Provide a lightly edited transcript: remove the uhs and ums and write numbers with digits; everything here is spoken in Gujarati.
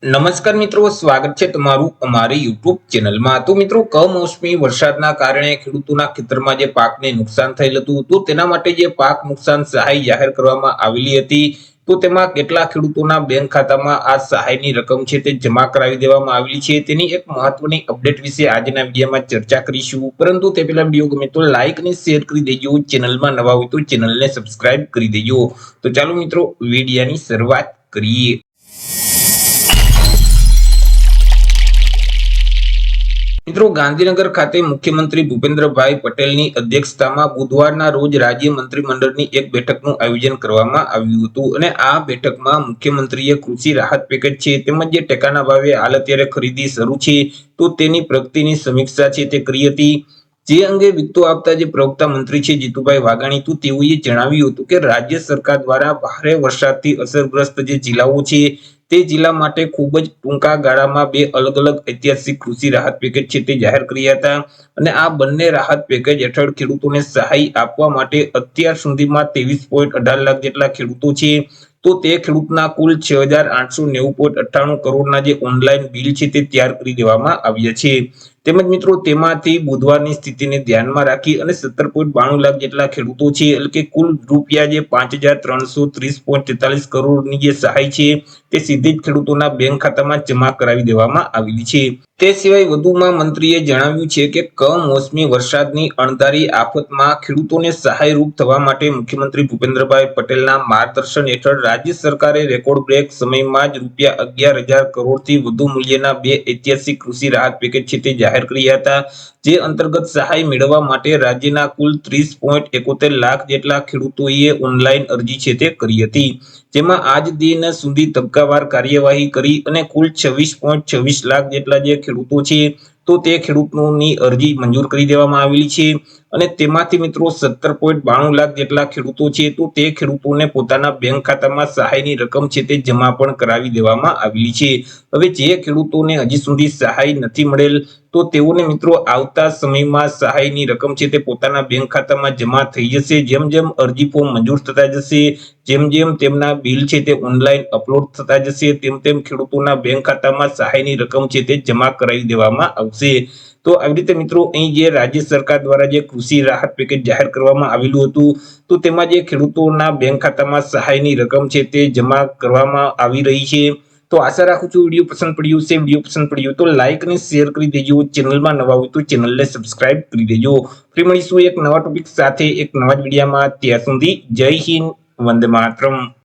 નમસ્કાર મિત્રો, સ્વાગત છે તમારું અમારી યુટ્યુબ ચેનલમાં। તો મિત્રો, કમોસમી વરસાદના કારણે ખેડૂતોના ખેતરમાં જે પાકને નુકસાન થયેલ હતું, તો તેના માટે જે પાક નુકસાન સહાય જાહેર કરવામાં આવેલી હતી, તો તેમાં કેટલા ખેડૂતોના બેંક ખાતામાં આ સહાયની રકમ છે તે જમા કરાવી દેવામાં આવેલી છે, તેની એક મહત્વની અપડેટ વિશે આજના વિડીયોમાં ચર્ચા કરીશું। પરંતુ તે પહેલા વિડીયો ગમે તો લાઈક અને શેર કરી દેજો, ચેનલમાં નવા હોય તો ચેનલને સબસ્ક્રાઇબ કરી દેજો। તો ચાલો મિત્રો, વિડીયોની શરૂઆત કરીએ। મિત્રો, ગાંધીનગર ખાતે મુખ્યમંત્રી ભૂપેન્દ્રભાઈ પટેલની અધ્યક્ષતામાં બુધવારના રોજ રાજ્ય મંત્રીમંડળની એક બેઠકનું આયોજન કરવામાં આવ્યું હતું અને આ બેઠકમાં મુખ્યમંત્રીએ કૃષિ રાહત પેકેજ છે તેમજ જે ટેકાના ભાવે હાલ અત્યારે ખરીદી શરૂ છે તો તેની પ્રગતિની સમીક્ષા છે તે કરી હતી। જે અંગે વિગતો આપતા જે પ્રવક્તા મંત્રી છે જીતુભાઈ વાઘાણી, તો તેઓએ જણાવ્યું હતું કે રાજ્ય સરકાર દ્વારા ભારે વરસાદથી અસરગ્રસ્ત જે જિલ્લાઓ છે તે જિલ્લા માટે ખૂબ જ ટૂંકા ગાળામાં બે અલગ અલગ ઐતિહાસિક કૃષિ રાહત પેકેજ છે તે જાહેર કર્યા હતા અને આ બંને રાહત પેકેજ હેઠળ ખેડૂતોને સહાય આપવા માટે અત્યાર સુધીમાં 23.18 લાખ જેટલા ખેડૂતો છે, તો તે ખેડૂતના કુલ 6,890.98 કરોડના જે ઓનલાઈન બિલ છે તે તૈયાર કરી દેવામાં આવ્યા છે। તેમજ મિત્રો, તેમાંથી બુધવારની સ્થિતિને ધ્યાનમાં રાખી અને 17.92 લાખ જેટલા ખેડૂતો છે, એટલે કે કુલ રૂપિયા જે 5,330.43 કરોડની જે સહાય છે તે સીધી જ ખેડૂતોના બેંક ખાતામાં જમા કરાવી દેવામાં આવેલી છે। તે સિવાય વધુમાં મંત્રીએ જણાવ્યું છે કે કમોસમી વરસાદની અણધારી આફતમાં ખેડૂતોને સહાયરૂપ થવા માટે મુખ્યમંત્રી ભૂપેન્દ્રભાઈ પટેલના માર્ગદર્શન હેઠળ રાજ્ય સરકારે રેકોર્ડ બ્રેક સમયમાં જ રૂપિયા 11,000 કરોડથી વધુ મૂલ્યના બે ઐતિહાસિક કૃષિ રાહત પેકેજ છે તે જાહેર કર્યા હતા, જે અંતર્ગત સહાય મેળવવા માટે રાજ્યના કુલ 30.71 લાખ જેટલા ખેડૂતોએ ઓનલાઈન અરજી છે તે કરી હતી, જેમાં આજ દિન સુધી તબક્કાવાર કાર્યવાહી કરી અને કુલ 26.26 લાખ જેટલા જે ખેડૂતો છે તો તે ખેડૂતોની અરજી મંજૂર કરી દેવામાં આવેલી છે અને તેમાંથી મિત્રો 17.92 લાખ જેટલા ખેડૂતો છે તો તે ખેડૂતોને પોતાના બેંક ખાતામાં સહાયની રકમ છે તે જમા પણ કરાવી દેવામાં આવેલી છે। હવે જે ખેડૂતોને હજી સુધી સહાય નથી મળેલ તો તેઓને મિત્રો આવતા સમયમાં સહાયની રકમ છે તે પોતાના બેંક ખાતામાં જમા થઈ જશે। જેમ જેમ અરજી ફોર્મ મંજૂર થતા જશે, જેમ જેમ તેમના બિલ છે તે ઓનલાઈન અપલોડ થતા જશે, તેમ તેમ ખેડૂતોના બેંક ખાતામાં સહાયની રકમ છે તે જમા કરાવી દેવામાં આવશે। તો આવી રીતે મિત્રો, અહીં જે રાજ્ય સરકાર દ્વારા જે કૃષિ રાહત પેકેજ જાહેર કરવામાં આવેલું હતું તો તેમાં જે ખેડૂતોના બેંક ખાતામાં સહાયની રકમ છે તે જમા કરવામાં આવી રહી છે। તો આશા રાખું છું વિડીયો પસંદ પડ્યો હશે। વિડીયો પસંદ પડ્યો તો લાઈક અને શેર કરી દેજો, ચેનલમાં નવા હોય તો ચેનલને સબસ્ક્રાઇબ કરી દેજો। ફરી મળીશું એક નવા ટોપિક સાથે એક નવા જ વિડીયોમાં, ત્યાં સુધી જય હિન્દ, વંદે માતરમ।